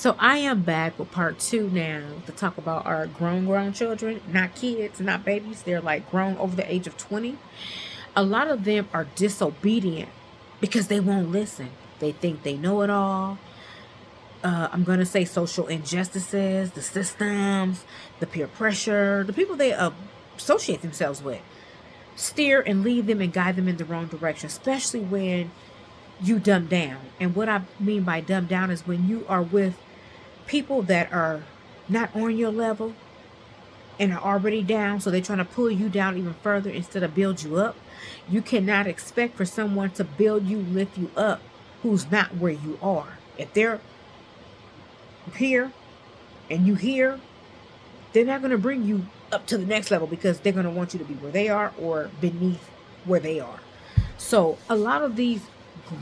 So I am back with part two now to talk about our grown children, not kids, not babies. They're like grown over the age of 20. A lot of them are disobedient because they won't listen. They think they know it all. I'm going to say social injustices, the systems, the peer pressure, the people they associate themselves with steer and lead them and guide them in the wrong direction, especially when you dumb down. And what I mean by dumb down is when you are with people that are not on your level and are already down, so they're trying to pull you down even further instead of build you up. You cannot expect for someone to build you, lift you up, who's not where you are. If they're here and you here, they're not going to bring you up to the next level because they're going to want you to be where they are or beneath where they are. So a lot of these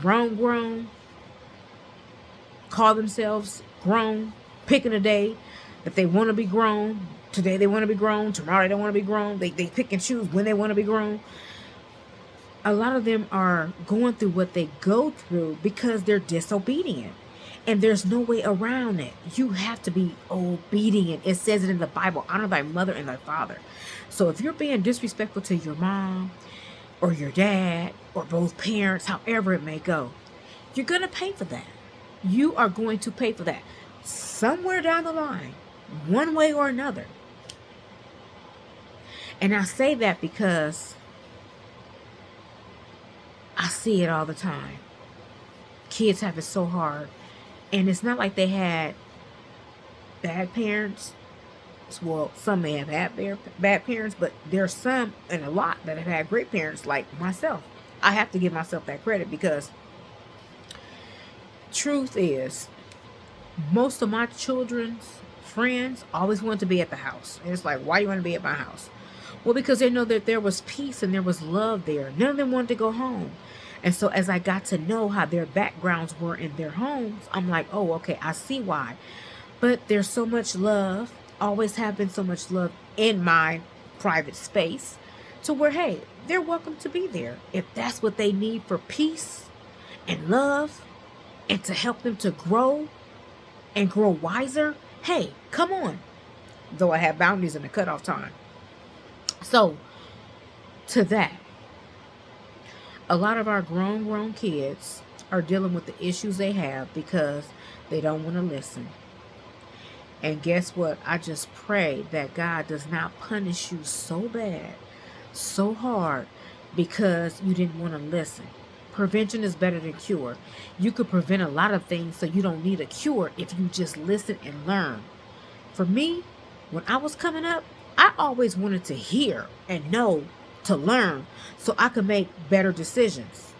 grown call themselves grown, picking a day that they want to be grown. Today they want to be grown, tomorrow they don't want to be grown. They pick and choose when they want to be grown. A lot of them are going through what they go through because they're disobedient. And there's no way around it. You have to be obedient. It says it in the Bible, honor thy mother and thy father. So if you're being disrespectful to your mom or your dad or both parents, however it may go, you're going to pay for that. You are going to pay for that somewhere down the line, one way or another. And I say that because I see it all the time. Kids have it so hard. And it's not like they had bad parents. Well, some may have had bad parents, but there's some and a lot that have had great parents like myself. I have to give myself that credit because truth is, most of my children's friends always wanted to be at the house. And it's like, why do you want to be at my house? Well, because they know that there was peace and there was love there. None of them wanted to go home. And so as I got to know how their backgrounds were in their homes, I'm like, oh, okay, I see why. But there's so much love, always have been so much love in my private space to where, hey, they're welcome to be there. If that's what they need for peace and love and to help them to grow and grow wiser, hey, come on. Though I have boundaries and a cutoff time. So to that, a lot of our grown kids are dealing with the issues they have because they don't want to listen. And guess what? I just pray that God does not punish you so bad, so hard, because you didn't want to listen. Prevention is better than cure. You could prevent a lot of things, so you don't need a cure if you just listen and learn. For me, when I was coming up, I always wanted to hear and know, to learn, so I could make better decisions.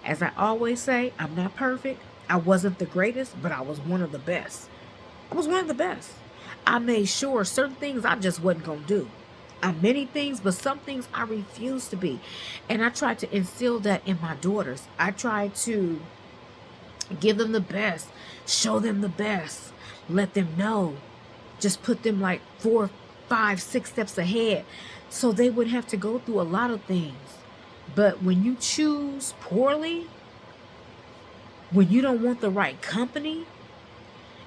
As I always say, I'm not perfect. I wasn't the greatest, but I was one of the best. I was one of the best. I made sure certain things I just wasn't going to do. I'm many things, but some things I refuse to be. And I tried to instill that in my daughters. I tried to give them the best, show them the best, let them know. Just put them like 4, 5, 6 steps ahead so they would have to go through a lot of things. But when you choose poorly, when you don't want the right company,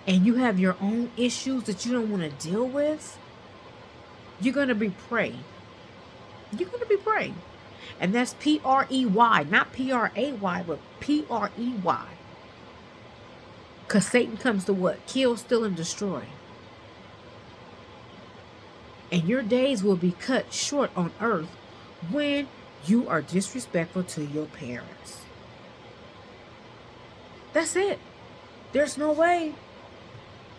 and you have your own issues that you don't want to deal with, you're going to be prey. You're going to be prey. And that's P-R-E-Y, not P-R-A-Y, but P-R-E-Y. Because Satan comes to what? Kill, steal, and destroy. And your days will be cut short on earth when you are disrespectful to your parents. That's it. There's no way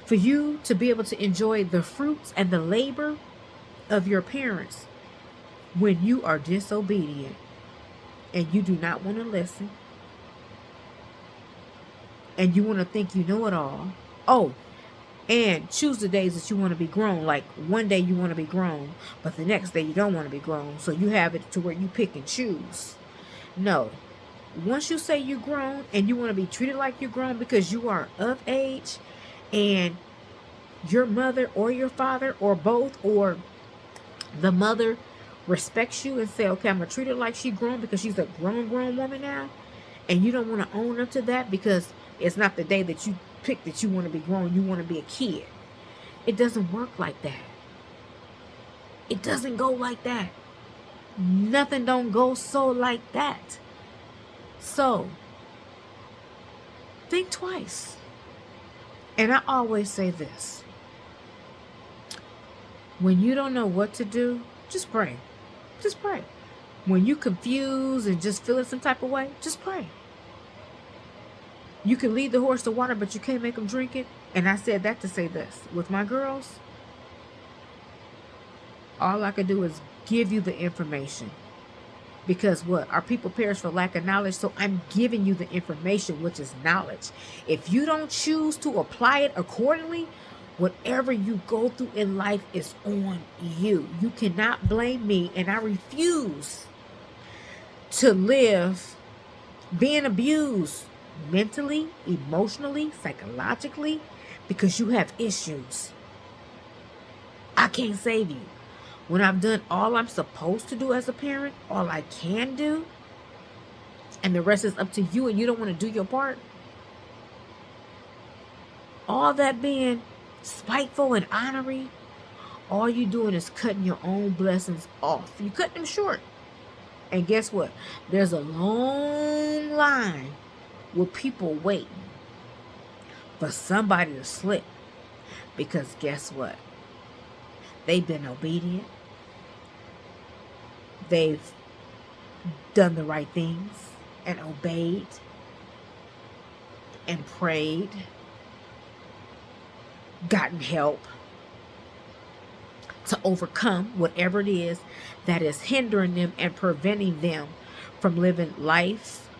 for you to be able to enjoy the fruits and the labor of your parents when you are disobedient and you do not want to listen and you want to think you know it all. Oh, and choose the days that you want to be grown. Like one day you want to be grown, but the next day you don't want to be grown. So you have it to where you pick and choose. No. Once you say you're grown and you want to be treated like you're grown because you are of age and your mother or your father or both or the mother respects you and say, okay, I'm going to treat her like she's grown because she's a grown woman now. And you don't want to own up to that because it's not the day that you pick that you want to be grown, you want to be a kid. It doesn't work like that. It doesn't go like that. Nothing don't go so like that. So, think twice. And I always say this. When you don't know what to do, just pray. Just pray. When you confused and just feeling some type of way, just pray. You can lead the horse to water, but you can't make them drink it. And I said that to say this. With my girls, all I can do is give you the information. Because what? Our people perish for lack of knowledge. So I'm giving you the information, which is knowledge. If you don't choose to apply it accordingly, whatever you go through in life is on you. You cannot blame me. And I refuse to live being abused mentally, emotionally, psychologically, because you have issues. I can't save you. When I've done all I'm supposed to do as a parent, all I can do, and the rest is up to you and you don't want to do your part, all that being spiteful and honorary, all you doing is cutting your own blessings off. You cut them short. And guess what? There's a long line with people waiting for somebody to slip. Because guess what? They've been obedient. They've done the right things and obeyed and prayed, gotten help to overcome whatever it is that is hindering them and preventing them from living life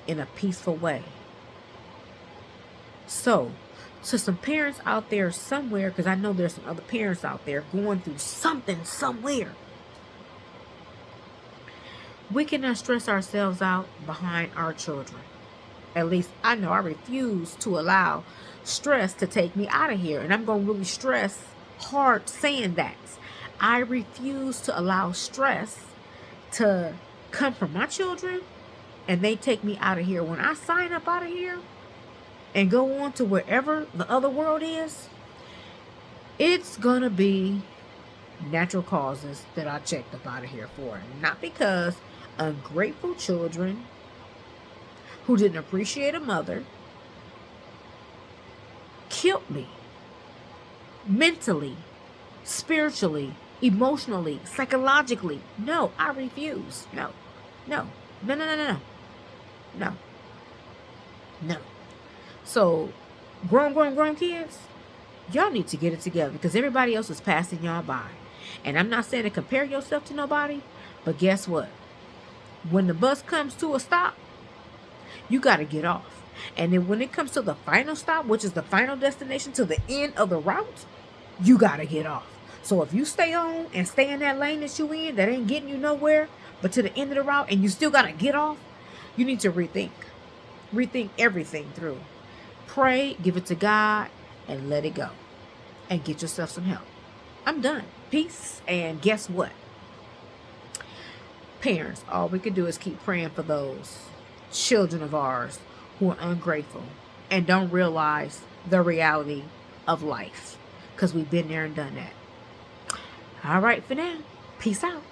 in a peaceful way. So, to some parents out there somewhere, because I know there's some other parents out there going through something somewhere, we cannot stress ourselves out behind our children. At least I know I refuse to allow stress to take me out of here. And I'm going to really stress hard saying that. I refuse to allow stress to come from my children and they take me out of here. When I sign up out of here and go on to wherever the other world is, it's going to be natural causes that I checked up out of here for. Not because ungrateful children who didn't appreciate a mother killed me mentally, spiritually, emotionally, psychologically. No, I refuse. No. So, grown kids, y'all need to get it together because everybody else is passing y'all by. And I'm not saying to compare yourself to nobody, but guess what? When the bus comes to a stop, you got to get off. And then when it comes to the final stop, which is the final destination to the end of the route, you got to get off. So if you stay on and stay in that lane that you in, that ain't getting you nowhere, but to the end of the route, and you still got to get off, you need to rethink. Rethink everything through. Pray, give it to God, and let it go. And get yourself some help. I'm done. Peace. And guess what? Parents, all we can do is keep praying for those children of ours who are ungrateful and don't realize the reality of life. Because we've been there and done that. All right, for now. Peace out.